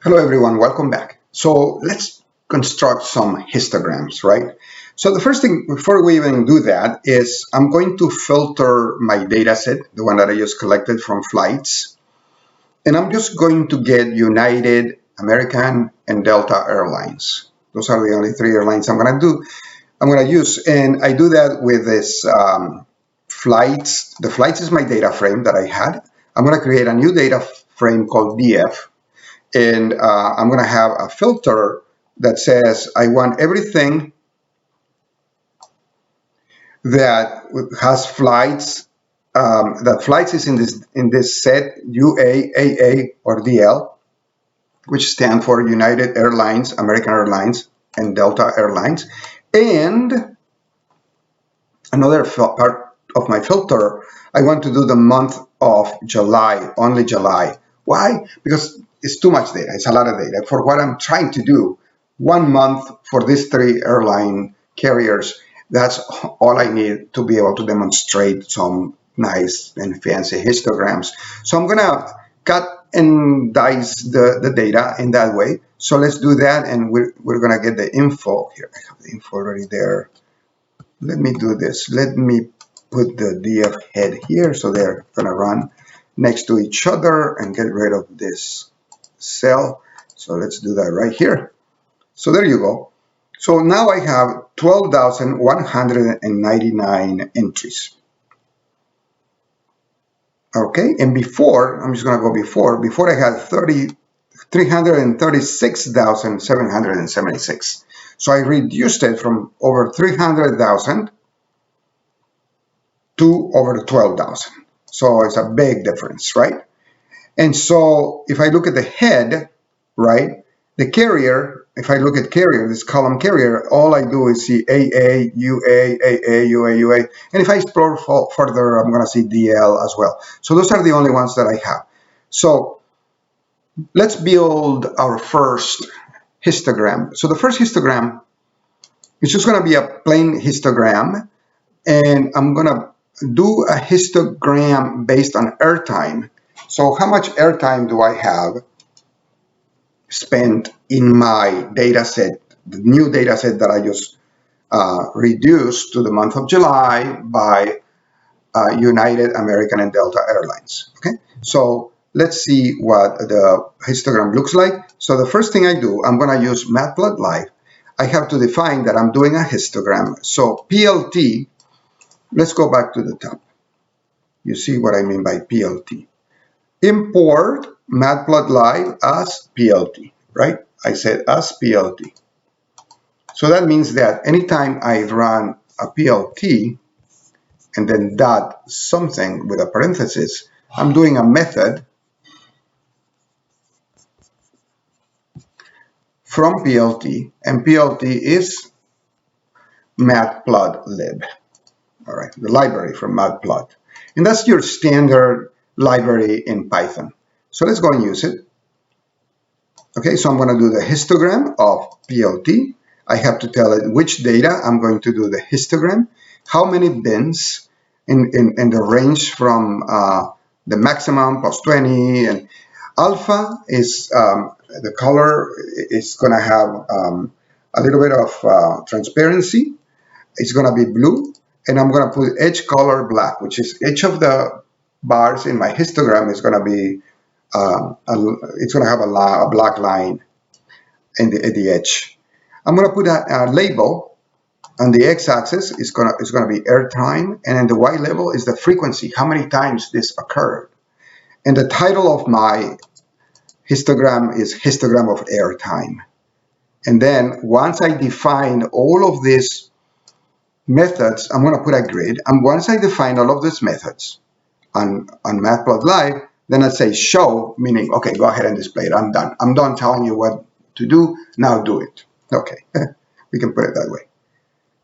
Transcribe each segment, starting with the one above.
Hello everyone, welcome back. So let's construct some histograms, right? So the first thing, before we even do that, is I'm going to filter my data set, the one that I just collected from flights, and I'm just going to get United, American, and Delta Airlines. Those are the only three airlines I'm going to use, and I do that with this flights. The flights is my data frame that I had. I'm going to create a new data frame called DF. And I'm going to have a filter that says I want everything that has flights, that flights is in this set UA, AA, or DL, which stand for United Airlines, American Airlines, and Delta Airlines. And another part of my filter, I want to do the month of July, only July. Why? Because it's too much data. It's a lot of data. For what I'm trying to do, 1 month for these three airline carriers, that's all I need to be able to demonstrate some nice and fancy histograms. So I'm going to cut and dice the data in that way. So let's do that, and we're going to get the info. Here, I have the info already there. Let me do this. Let me put the DF head here so they're going to run next to each other and get rid of this cell. So let's do that right here. So there you go. So now I have 12,199 entries. Okay, and before, I'm just going to go before I had 336,776. So I reduced it from over 300,000 to over 12,000. So it's a big difference, right? And so if I look at the head, right, the carrier, if I look at carrier, this column carrier, all I do is see AA, UA, AA, UA, UA. And if I explore further, I'm going to see DL as well. So those are the only ones that I have. So let's build our first histogram. So the first histogram is just going to be a plain histogram. And I'm going to do a histogram based on airtime. So how much airtime do I have spent in my data set, the new data set that I just reduced to the month of July by United, American, and Delta Airlines. Okay, so let's see what the histogram looks like. So the first thing I do, I'm going to use Matplotlib. I have to define that I'm doing a histogram. So PLT, let's go back to the top. You see what I mean by PLT. Import Matplotlib as PLT, right? I said as PLT. So that means that anytime I run a PLT and then dot something with a parenthesis, I'm doing a method from PLT, and PLT is Matplotlib. All right, the library from Matplot. And that's your standard library in Python. So let's go and use it. Okay, so I'm going to do the histogram of PLT. I have to tell it which data I'm going to do the histogram, how many bins in the range from the maximum plus 20, and alpha is the color is going to have a little bit of transparency. It's going to be blue, and I'm going to put edge color black, which is each of the bars in my histogram is going to be it's going to have a black line at the edge. I'm going to put a label on the x-axis. Is going to be airtime, and then the y level is the frequency, how many times this occurred. And the title of my histogram is histogram of airtime. And then once I define all of these methods, I'm going to put a grid. And once I define all of these methods on Matplotlib, then I say show, meaning, okay, go ahead and display it. I'm done. I'm done telling you what to do. Now do it. Okay, we can put it that way.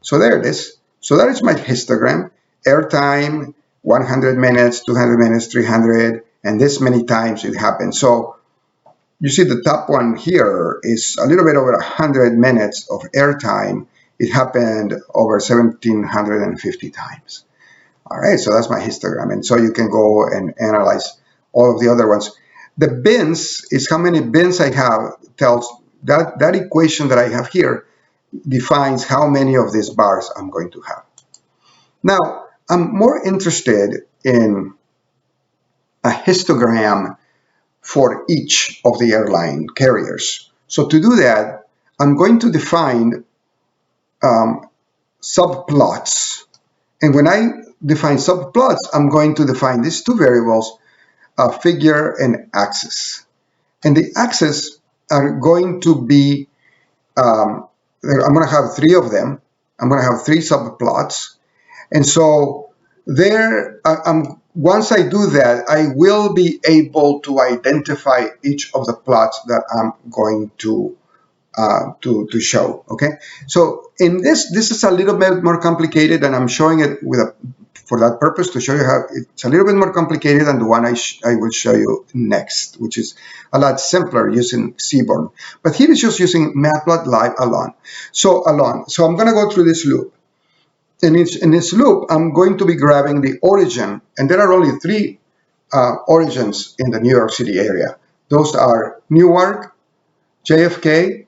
So there it is. So that is my histogram. Airtime, 100 minutes, 200 minutes, 300, and this many times it happened. So you see the top one here is a little bit over 100 minutes of airtime. It happened over 1,750 times. All right, so that's my histogram. And so you can go and analyze all of the other ones. The bins is how many bins I have, tells that equation that I have here defines how many of these bars I'm going to have. Now, I'm more interested in a histogram for each of the airline carriers. So to do that, I'm going to define subplots. And when I define subplots, I'm going to define these two variables, figure and axis. And the axes are going to be, I'm going to have three of them. I'm going to have three subplots. And so there, once I do that, I will be able to identify each of the plots that I'm going to show. Okay, so in this is a little bit more complicated, and I'm showing it for that purpose, to show you how it's a little bit more complicated than the one I will show you next, which is a lot simpler using Seaborn. But here is just using Matplotlib alone. So I'm going to go through this loop. In this loop, I'm going to be grabbing the origin, and there are only three origins in the New York City area. Those are Newark, JFK,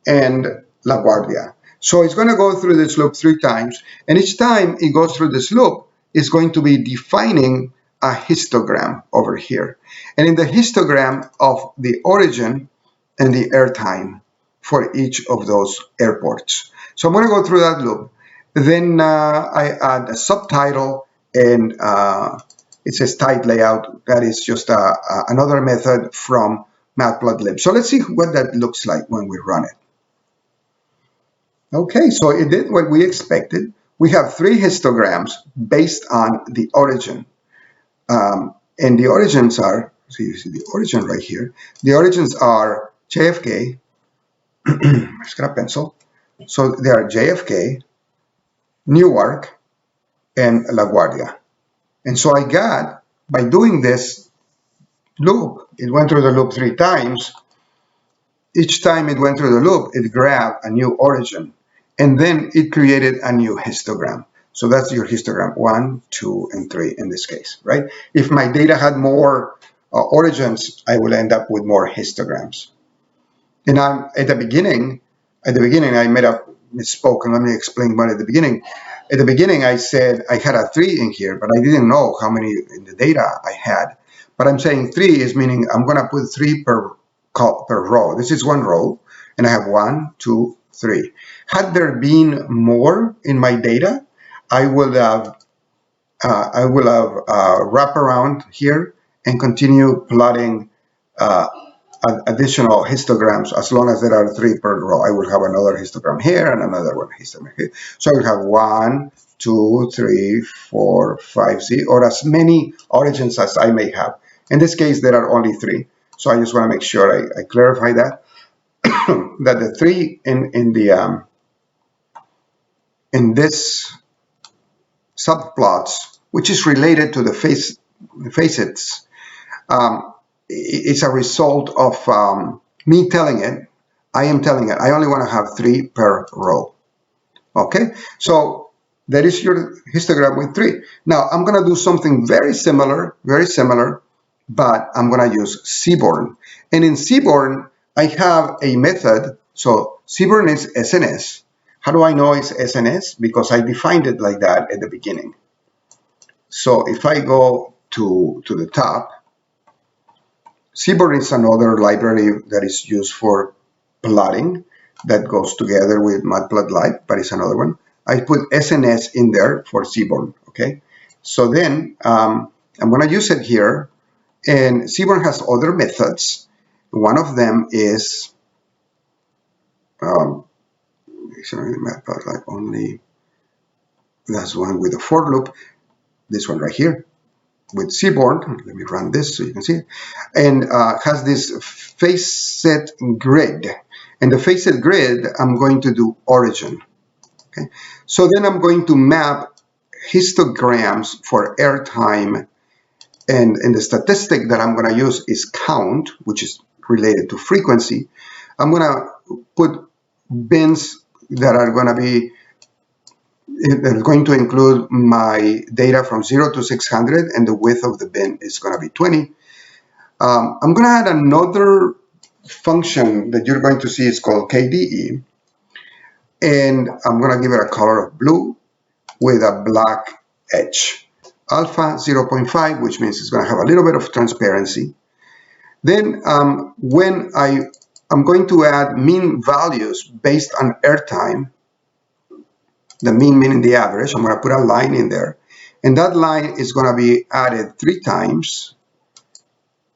and LaGuardia. So it's going to go through this loop 3 times, and each time it goes through this loop, it's going to be defining a histogram over here. And in the histogram of the origin and the airtime for each of those airports. So I'm going to go through that loop. Then I add a subtitle, and it says title layout. That is just another method from Matplotlib. So let's see what that looks like when we run it. Okay, so it did what we expected. We have 3 histograms based on the origin. And the origins are, so you see the origin right here. The origins are JFK, I just got a pencil. So they are JFK, Newark, and LaGuardia. And so I got, by doing this loop, it went through the loop 3 times. Each time it went through the loop, it grabbed a new origin, and then it created a new histogram. So that's your histogram, 1, 2, and 3 in this case, right? If my data had more origins, I will end up with more histograms. And at the beginning, I made a misspoke, and let me explain what at the beginning. At the beginning, I said I had a 3 in here, but I didn't know how many in the data I had. But I'm saying 3 is meaning I'm going to put 3 per row. This is 1 row, and I have 1, 2, 3. Had there been more in my data, I will have wrap around here and continue plotting additional histograms. As long as there are 3 per row, I will have another histogram here and another one histogram here. So I will have 1, 2, 3, 4, 5, or as many origins as I may have. In this case, there are only 3. So I just want to make sure I clarify that that the 3 in this subplots, which is related to the facets, it's a result of me telling it. I am telling it I only want to have 3 per row. Okay, so that is your histogram with 3. Now I'm going to do something very similar, but I'm going to use Seaborn. And in Seaborn, I have a method. So Seaborn is SNS. How do I know it's SNS? Because I defined it like that at the beginning. So if I go to the top, Seaborn is another library that is used for plotting that goes together with Matplotlib, but it's another one. I put SNS in there for Seaborn, okay? So then I'm going to use it here, and Seaborn has other methods. One of them is Matplotlib only. That's one with a for loop. This one right here with Seaborn. Let me run this so you can see it. And has this facet grid. And the facet grid, I'm going to do origin. Okay. So then I'm going to map histograms for airtime. And the statistic that I'm going to use is count, which is related to frequency. I'm going to put bins that are going to be, it's going to include my data from 0 to 600, and the width of the bin is going to be 20. I'm going to add another function that you're going to see. It's called KDE, and I'm going to give it a color of blue with a black edge. Alpha 0.5, which means it's going to have a little bit of transparency. Then when I'm going to add mean values based on airtime, the mean meaning the average, I'm going to put a line in there. And that line is going to be added 3 times.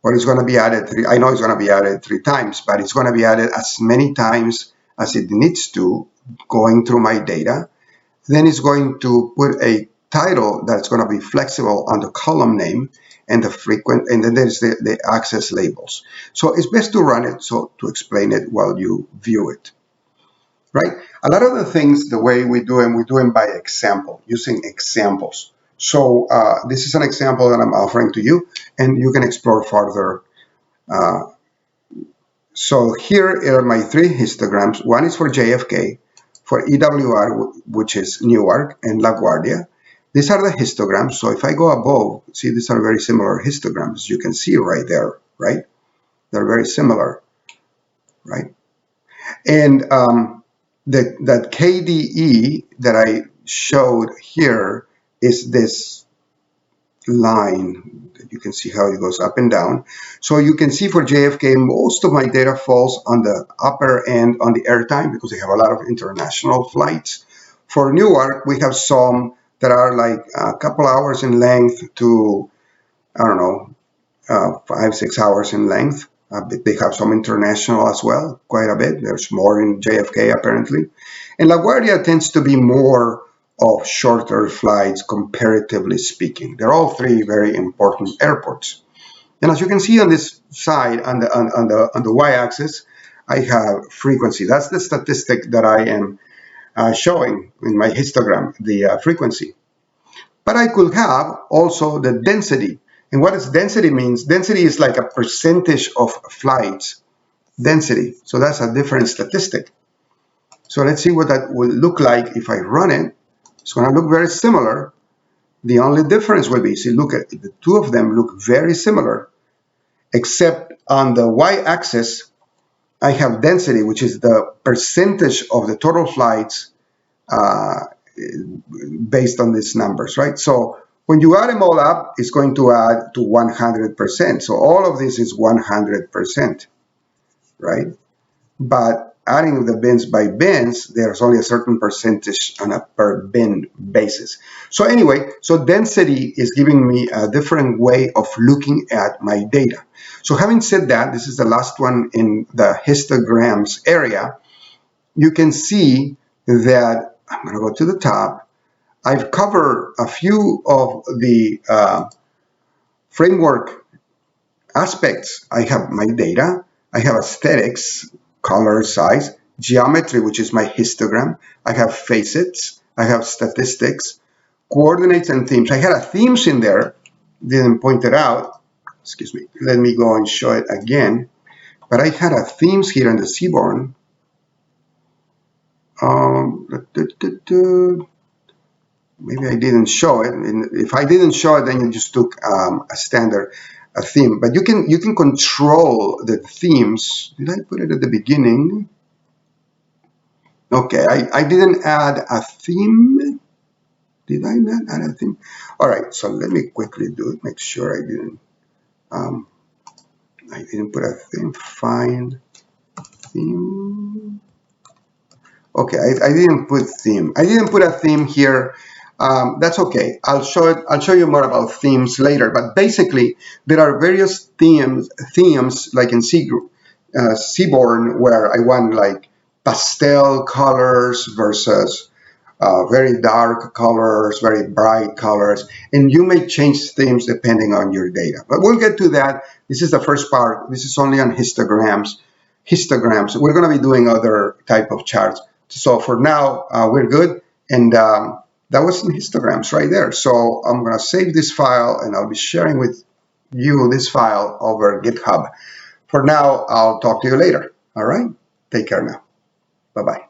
Or it's going to be added I know it's going to be added 3 times, but it's going to be added as many times as it needs to going through my data. Then it's going to put a title that's going to be flexible on the column name and the frequent, and then there's the access labels. So it's best to run it to explain it while you view it. Right? A lot of the things, the way we do them by example, using examples. So this is an example that I'm offering to you, and you can explore further. So here are my 3 histograms. One is for JFK, for EWR, which is Newark, and LaGuardia. These are the histograms. So if I go above, see, these are very similar histograms. You can see right there, right? They're very similar, right? And that KDE that I showed here is this line. You can see how it goes up and down. So you can see for JFK, most of my data falls on the upper end on the airtime because they have a lot of international flights. For Newark, we have some that are like a couple hours in length to, I don't know, 5-6 hours in length. They have some international as well, quite a bit. There's more in JFK apparently. And LaGuardia tends to be more of shorter flights, comparatively speaking. They're all 3 very important airports. And as you can see on this side, on the y-axis, I have frequency. That's the statistic that I am showing in my histogram, the frequency. But I could have also the density. And what does density means? Density is like a percentage of flights density. So that's a different statistic. So let's see what that will look like if I run it. It's going to look very similar. The only difference will be, see, look at the 2 of them look very similar, except on the y-axis, I have density, which is the percentage of the total flights based on these numbers, right? So when you add them all up, it's going to add to 100%. So all of this is 100%, right? But adding the bins by bins, there's only a certain percentage on a per bin basis. So anyway, so density is giving me a different way of looking at my data. So having said that, this is the last one in the histograms area. You can see that, I'm going to go to the top, I've covered a few of the framework aspects. I have my data, I have aesthetics, color, size, geometry, which is my histogram. I have facets. I have statistics, coordinates, and themes. I had a themes in there, didn't point it out. Excuse me. Let me go and show it again. But I had a themes here in the Seaborn. Maybe I didn't show it. And if I didn't show it, then you just took a standard theme. But you can control the themes. Did I put it at the beginning? Okay, I didn't add a theme. Did I not add a theme? All right, so let me quickly do it. Make sure I didn't put a theme. Find theme. Okay, I didn't put theme. I didn't put a theme here. That's okay. I'll show you more about themes later. But basically, there are various themes like in Seaborn, where I want like pastel colors versus very dark colors, very bright colors, and you may change themes depending on your data. But we'll get to that. This is the first part. This is only on histograms. We're going to be doing other type of charts. So for now, we're good. And that was in histograms right there. So I'm going to save this file, and I'll be sharing with you this file over GitHub. For now, I'll talk to you later. All right? Take care now. Bye-bye.